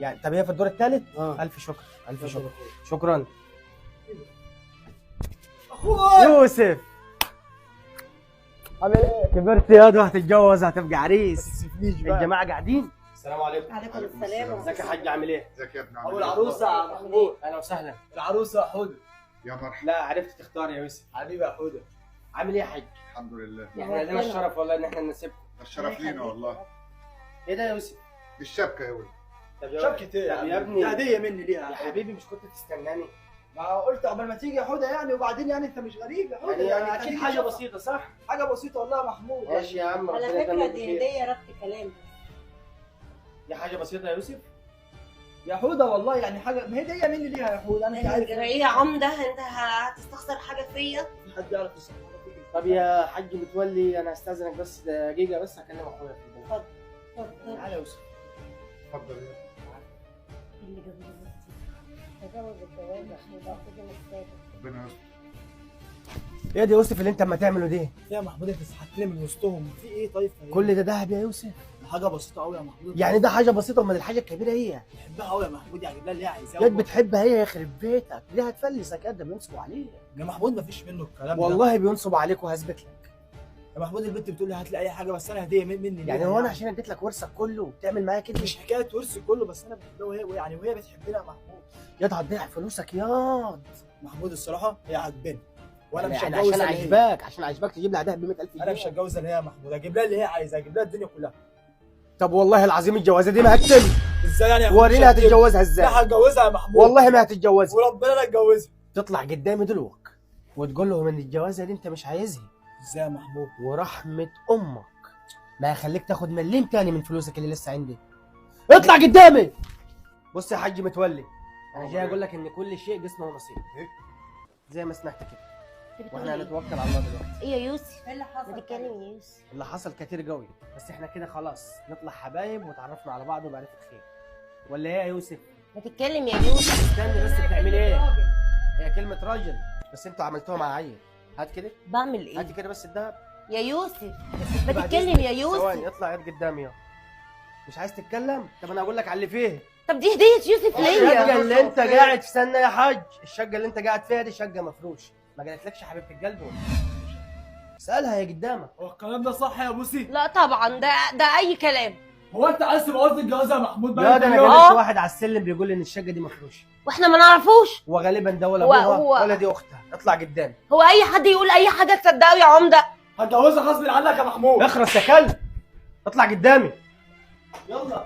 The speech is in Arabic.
يعني طب هي في الدور الثالث؟ اه الف شكر الف شكر. شكرا. شكرا اخويا يوسف. عامل ايه؟ كبرت يا واد وهتتجوز هتبقى عريس. ما تكسفنيش بقى. الجماعه قاعدين. السلام عليكم. عليكم السلام. ازيك يا حاج عامل ايه؟ ازيك يا ابني؟ ابو العروسه يا محمود. اهلا وسهلا. العروسه يا حوده. يا مرحبا. لا عرفت تختار يا يوسف. حبيبي يا حوده. عامل ايه يا حاج؟ الحمد لله. احنا لنا الشرف والله ان احنا نسيبكم. الشرف لينا والله. ايه ده يا يوسف؟ دي الشبكه يا ولد. طب يا شبكه ايه طب يا ابني دي هديه مني ليها يا حبيبي مش كنت تستناني؟ ما قلت قبل ما تيجي يا حوده يعني، وبعدين يعني انت مش غريب يا حوده يعني أنت اكيد هتيجي حاجه تشوفها. بسيطه صح؟ حاجه بسيطه والله يا محمود. ماشي يا عم على ربنا فكرة يتمم دي بخير. هدية ربط كلام. دي حاجه بسيطه يا يوسف. يا حوده والله يعني حاجه ما هديه مني ليها يا حوده. انا مش عارف ايه يا عمدة، انت هتستخسر حاجة فيا؟ في حد يعرف يصحى طب يا حاج متولي انا هستاذنك بس دقيقه بس هكلم اخويا في البيت. اتفضل. تعالى يا يوسف. اتفضل يا اللي جاب تجاوز الجواز عشان يبقى كده مستاهل. ربنا يستر. ايه ده يا يوسف اللي انت اما تعمله ده؟ يا محمود انت سحبتني من وسطهم في ايه؟ طيب كل ده دهب يا يوسف؟ حاجه بسيطه قوي يا محمود. يعني ده حاجه بسيطه امال الحاجه الكبيره هي؟ بحبها قوي يا محمود، يعني اجيب لها اللي هي عايزاه. ياد بتحبها هي يخرب بيتك، دي هتفلسك ياد، ده بينصبوا عليك. يا محمود ما فيش منه الكلام ده. والله بينصبوا عليك وهثبت لك. يا محمود البنت بتقول لي هات لي اي حاجه، بس انا هديه مني ليها. يعني هو انا عشان اديت لك ورثك كله وبتعمل معايا كده؟ مش حكايه ورث كله، بس انا بحبها وهي يعني وهي بتحبني يا محمود. ياد هتضيع فلوسك ياض. محمود الصراحه هي عاجباني، وانا مش يعني هتجوز عشان اللي هي. عاجباك، عشان عاجباك تجيب لها دهب ب 100,000 جنيه. انا مش هتجوز اللي هي يا محمود، اجيب لها اللي هي عايزه، اجيب لها الدنيا كلها. طب والله العظيم الجوازه دي ما هتتم. ازاي يعني يا محمود؟ ورينا هتتجوزها ازاي؟ لا هتجوزها يا محمود والله ما هتتجوزها. وربنا لا اتجوزها. تطلع قدامي دلوقتي وتقول لهم ان الجوازه دي انت مش عايزها، ازاي يا محمود؟ ورحمه امك ما هخليك تاخد مليم تاني من فلوسك اللي لسه عندي. اطلع قدامي. بص يا حاج متولي، انا جاي اقول لك ان كل شيء قسمه ونصيب. إيه؟ زي ما سمعت كده، بتقول واحنا ايه؟ هنتوكل على الله دلوقتي. ايه يا يوسف؟ ايه اللي حصل؟ بتتكلم يا يوسف؟ اللي حصل كتير قوي، بس احنا كده خلاص نطلع حبايب وتعرفنا على بعض ومعرفة خير. ولا ايه يا يوسف؟ بتتكلم يا يوسف؟ استني بس بتعملي ايه؟ هي كلمة راجل بس انتوا عملتوها مع عيل. هات كده، بعمل ايه؟ هاتي كده بس الدهب. يا يوسف بعد بتتكلم إذنك. يا يوسف؟ ثواني اطلع يد قدامي يلا. مش عايز تتكلم؟ طب انا هقول لك على اللي فيه. طب دي هدية يوسف الشقة ليا. اللي انت قاعد في سنة يا حاج، الشقة اللي انت قاعد فيها دي شقة مفروش. ما قالتلكش يا حبيبة القلب ولا؟ اسألها هي قدامك. هو الكلام ده صح يا بوسي؟ لا طبعا، ده اي كلام. هو انت عايز تبوظ الجواز يا محمود؟ لا ده انا آه. جالس واحد على السلم بيقول لي ان الشقة دي مفروش، واحنا ما نعرفوش. وغالبا ده ولا هو- ابوها هو- ولا دي اختها. اطلع قدامي. هو اي حد يقول اي حاجة تصدقه يا عمدة؟ هتجوزها غصب عنك يا محمود. اخرس يا كلب. اطلع قدامي. يلا